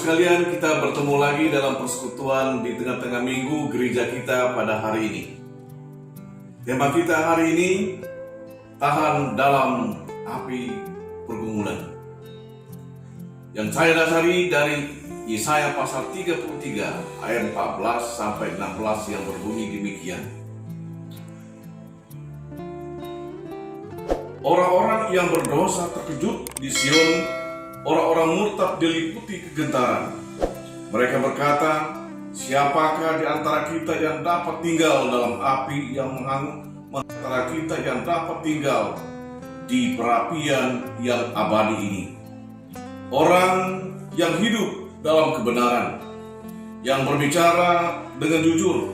sekalian, kita bertemu lagi dalam persekutuan di tengah-tengah minggu gereja kita pada hari ini. Tema kita hari ini, tahan dalam api pergumulan. Yang saya dasari dari Yesaya pasal 33 ayat 14 sampai 16 yang berbunyi demikian. Orang-orang yang berdosa terkejut di Sion, orang-orang murtad diliputi kegentaran. Mereka berkata, siapakah di antara kita yang dapat tinggal dalam api yang menghangat? Antara kita yang dapat tinggal di perapian yang abadi ini. Orang yang hidup dalam kebenaran, yang berbicara dengan jujur,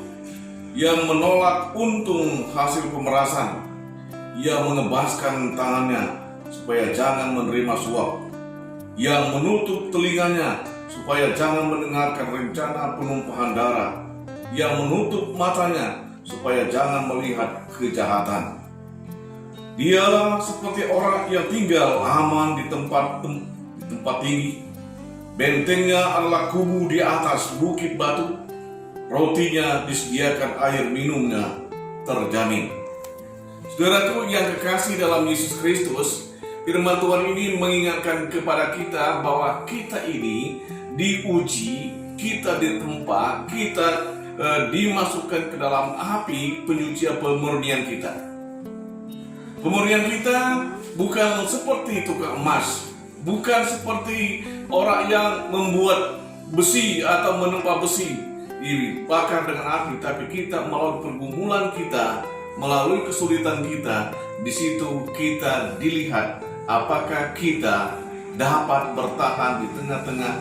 yang menolak untung hasil pemerasan, yang mengebaskan tangannya supaya jangan menerima suap, yang menutup telinganya supaya jangan mendengarkan rencana penumpahan darah, yang menutup matanya supaya jangan melihat kejahatan. Dialah seperti orang yang tinggal aman di tempat tinggi. Bentengnya adalah kubu di atas bukit batu. Rotinya disediakan, air minumnya terjamin. Saudaraku yang kekasih dalam Yesus Kristus, firman Tuhan ini mengingatkan kepada kita bahwa kita ini diuji, kita ditempa, kita dimasukkan ke dalam api penyucian pemurnian kita. Pemurnian kita bukan seperti tukang emas, bukan seperti orang yang membuat besi atau menempa besi dibakar dengan api, tapi kita melalui pergumulan kita, melalui kesulitan kita, di situ kita dilihat apakah kita dapat bertahan di tengah-tengah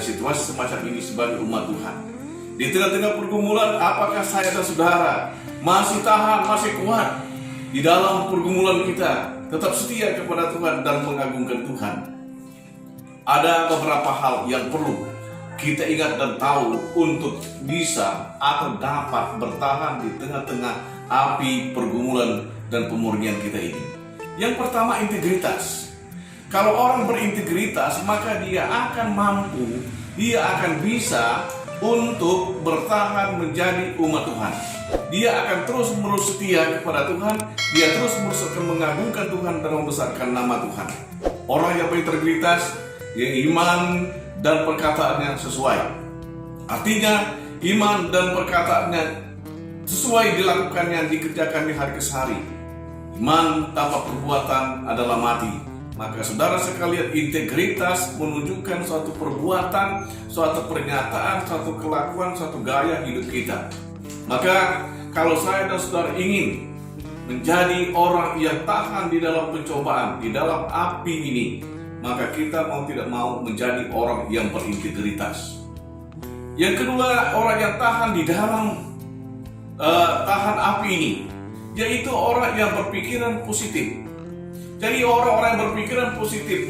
situasi semacam ini sebagai umat Tuhan. Di tengah-tengah pergumulan, apakah saya dan saudara masih tahan, masih kuat di dalam pergumulan kita, tetap setia kepada Tuhan dan mengagungkan Tuhan. Ada beberapa hal yang perlu kita ingat dan tahu untuk bisa atau dapat bertahan di tengah-tengah api pergumulan dan pemurnian kita ini. Yang pertama, integritas. Kalau orang berintegritas, maka dia akan mampu, dia akan bisa untuk bertahan menjadi umat Tuhan. Dia akan terus-menerus setia kepada Tuhan, dia terus-menerus akan mengagungkan Tuhan dan membesarkan nama Tuhan. Orang yang berintegritas, yang iman dan perkataannya sesuai. Artinya, iman dan perkataannya sesuai dilakukannya, dikerjakan di hari ke hari. Iman tanpa perbuatan adalah mati. Maka saudara sekalian, integritas menunjukkan suatu perbuatan, suatu pernyataan, suatu kelakuan, suatu gaya hidup kita. Maka kalau saya dan saudara ingin menjadi orang yang tahan di dalam pencobaan, di dalam api ini, maka kita mau tidak mau menjadi orang yang berintegritas. Yang kedua, orang yang tahan di dalam tahan api ini, yaitu orang yang berpikiran positif. Jadi orang-orang yang berpikiran positif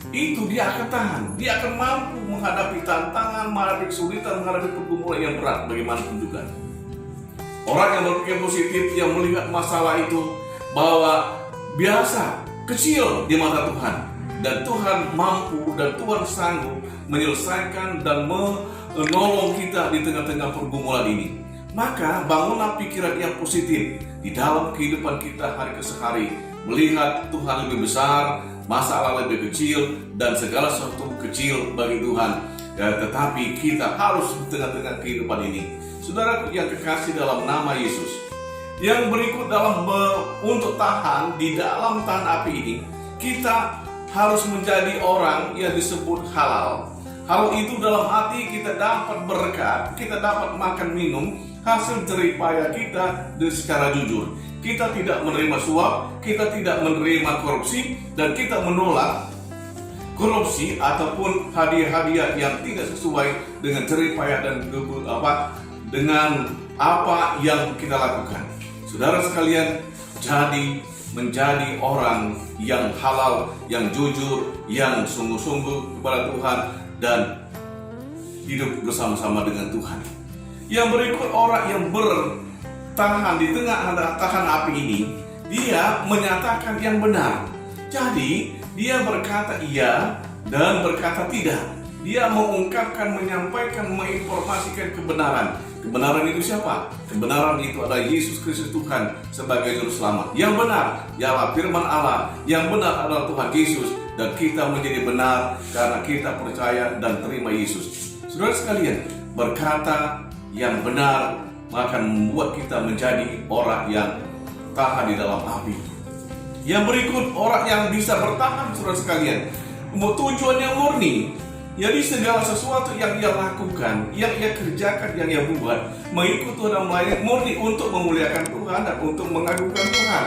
itu dia akan tahan, dia akan mampu menghadapi tantangan, menghadapi kesulitan, menghadapi pergumulan yang berat bagaimanapun juga. Orang yang berpikir positif, yang melihat masalah itu bahwa biasa, kecil di mata Tuhan, dan Tuhan mampu dan Tuhan sanggup menyelesaikan dan menolong kita di tengah-tengah pergumulan ini. Maka bangunlah pikiran yang positif di dalam kehidupan kita hari ke hari. Melihat Tuhan lebih besar, masalah lebih kecil, dan segala sesuatu kecil bagi Tuhan. Tetapi kita harus di tengah-tengah kehidupan ini. Saudaraku yang kekasih dalam nama Yesus, yang berikut dalam untuk tahan di dalam tahan api ini, kita harus menjadi orang yang disebut halal. Hal itu dalam arti kita dapat berkat, kita dapat makan minum hasil jerih payah kita secara jujur. Kita tidak menerima suap, kita tidak menerima korupsi, dan kita menolak korupsi ataupun hadiah-hadiah yang tidak sesuai dengan jerih payah dan dengan apa yang kita lakukan. Saudara sekalian, menjadi orang yang halal, yang jujur, yang sungguh-sungguh kepada Tuhan, dan hidup bersama-sama dengan Tuhan. Yang berikut, orang yang bertahan di tengah tahan api ini, dia menyatakan yang benar. Jadi dia berkata iya dan berkata tidak. Dia mengungkapkan, menyampaikan, menginformasikan kebenaran. Kebenaran itu siapa? Kebenaran itu adalah Yesus Kristus Tuhan sebagai Juru Selamat. Yang benar ialah firman Allah. Yang benar adalah Tuhan Yesus. Dan kita menjadi benar karena kita percaya dan terima Yesus. Saudara sekalian, berkata yang benar akan membuat kita menjadi orang yang tahan di dalam api. Yang berikut, orang yang bisa bertahan, saudara sekalian, tujuan yang murni. Jadi segala sesuatu yang ia lakukan, yang ia kerjakan, yang ia buat, mengikut Tuhan dan melayani murni untuk memuliakan Tuhan dan untuk mengagungkan Tuhan,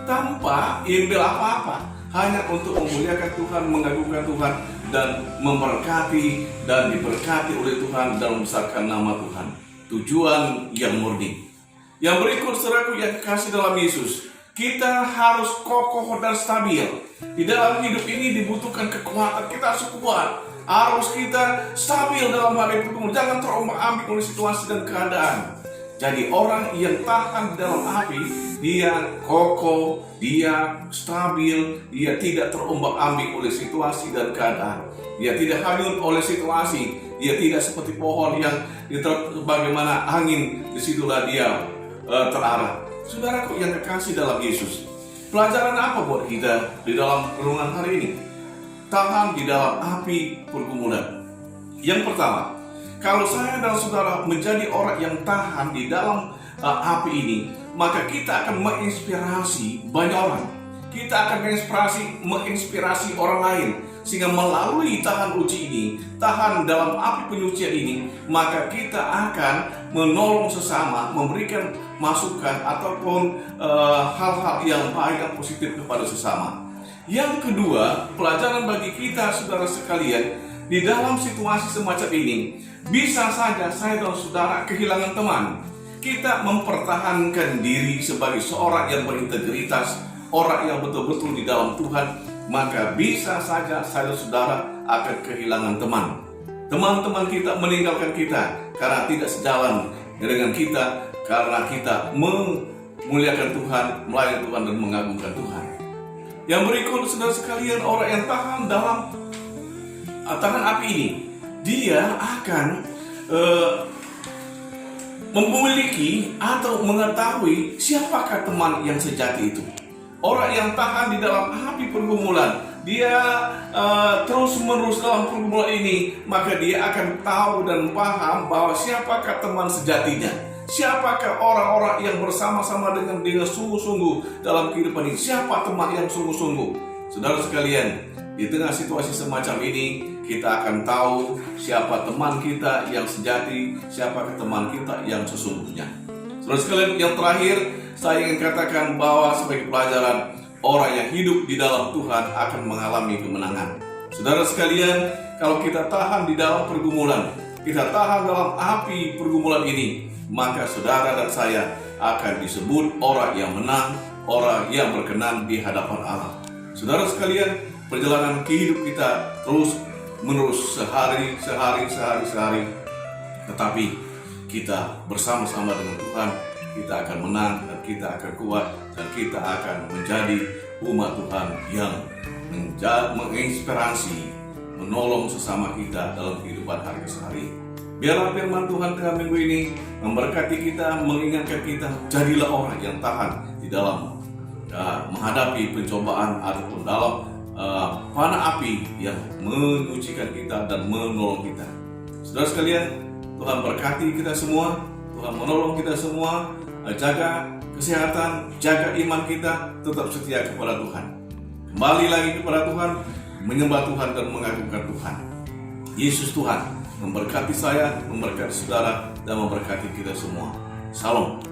tanpa imbel apa-apa, hanya untuk memuliakan Tuhan, mengagungkan Tuhan, dan memberkati dan diberkati oleh Tuhan dan membesarkan nama Tuhan. Tujuan yang murni. Yang berikut, saudaraku yang kasih dalam Yesus, kita harus kokoh dan stabil. Di dalam hidup ini dibutuhkan kekuatan. Kita harus kuat. Harus kita stabil dalam hal itu. Jangan terombang-ambing oleh situasi dan keadaan. Jadi orang yang tahan di dalam api, dia kokoh, dia stabil, dia tidak terombang-ambing oleh situasi dan keadaan. Dia tidak hanyut oleh situasi. Dia tidak seperti pohon yang bagaimana angin, disitulah dia terarah. Saudaraku yang kekasih dalam Yesus, pelajaran apa buat kita di dalam renungan hari ini? Tahan di dalam api pergumulan. Yang pertama, kalau saya dan saudara menjadi orang yang tahan di dalam api ini, maka kita akan menginspirasi banyak orang. Kita akan menginspirasi orang lain. Sehingga melalui tahan uji ini, tahan dalam api penyucian ini, maka kita akan menolong sesama, memberikan masukan ataupun hal-hal yang baik dan positif kepada sesama. Yang kedua, pelajaran bagi kita saudara sekalian, di dalam situasi semacam ini, bisa saja saya dan saudara kehilangan teman. Kita mempertahankan diri sebagai seorang yang berintegritas, orang yang betul-betul di dalam Tuhan, maka bisa saja saya dan saudara akan kehilangan teman. Teman-teman kita meninggalkan kita karena tidak sejalan dengan kita, karena kita memuliakan Tuhan, melayani Tuhan dan mengagungkan Tuhan. Yang berikut, saudara sekalian, orang yang tahan dalam tahan api ini, dia akan memiliki atau mengetahui siapakah teman yang sejati itu. Orang yang tahan di dalam api pergumulan, dia terus-menerus dalam pergumulan ini, maka dia akan tahu dan paham bahwa siapakah teman sejatinya. Siapakah orang-orang yang bersama-sama dengan sungguh-sungguh dalam kehidupan ini? Siapa teman yang sungguh-sungguh? Saudara sekalian, di tengah situasi semacam ini, kita akan tahu siapa teman kita yang sejati, siapakah teman kita yang sesungguhnya. Saudara sekalian, yang terakhir, saya ingin katakan bahwa sebagai pelajaran, orang yang hidup di dalam Tuhan akan mengalami kemenangan. Saudara sekalian, kalau kita tahan di dalam pergumulan, kita tahan dalam api pergumulan ini, maka saudara dan saya akan disebut orang yang menang, orang yang berkenan di hadapan Allah. Saudara sekalian, perjalanan kehidup kita terus menerus sehari, tetapi kita bersama-sama dengan Tuhan, kita akan menang dan kita akan kuat dan kita akan menjadi umat Tuhan yang menginspirasi, menolong sesama kita dalam kehidupan hari-hari. Biarlah firman Tuhan tengah minggu ini memberkati kita, mengingatkan kita, jadilah orang yang tahan di dalam menghadapi pencobaan ataupun dalam panah api yang menyucikan kita dan menolong kita. Saudara sekalian, Tuhan berkati kita semua, Tuhan menolong kita semua, jaga kesehatan, jaga iman kita, tetap setia kepada Tuhan. Kembali lagi kepada Tuhan, menyembah Tuhan dan mengagungkan Tuhan. Yesus Tuhan memberkati saya, memberkati saudara, dan memberkati kita semua. Salam.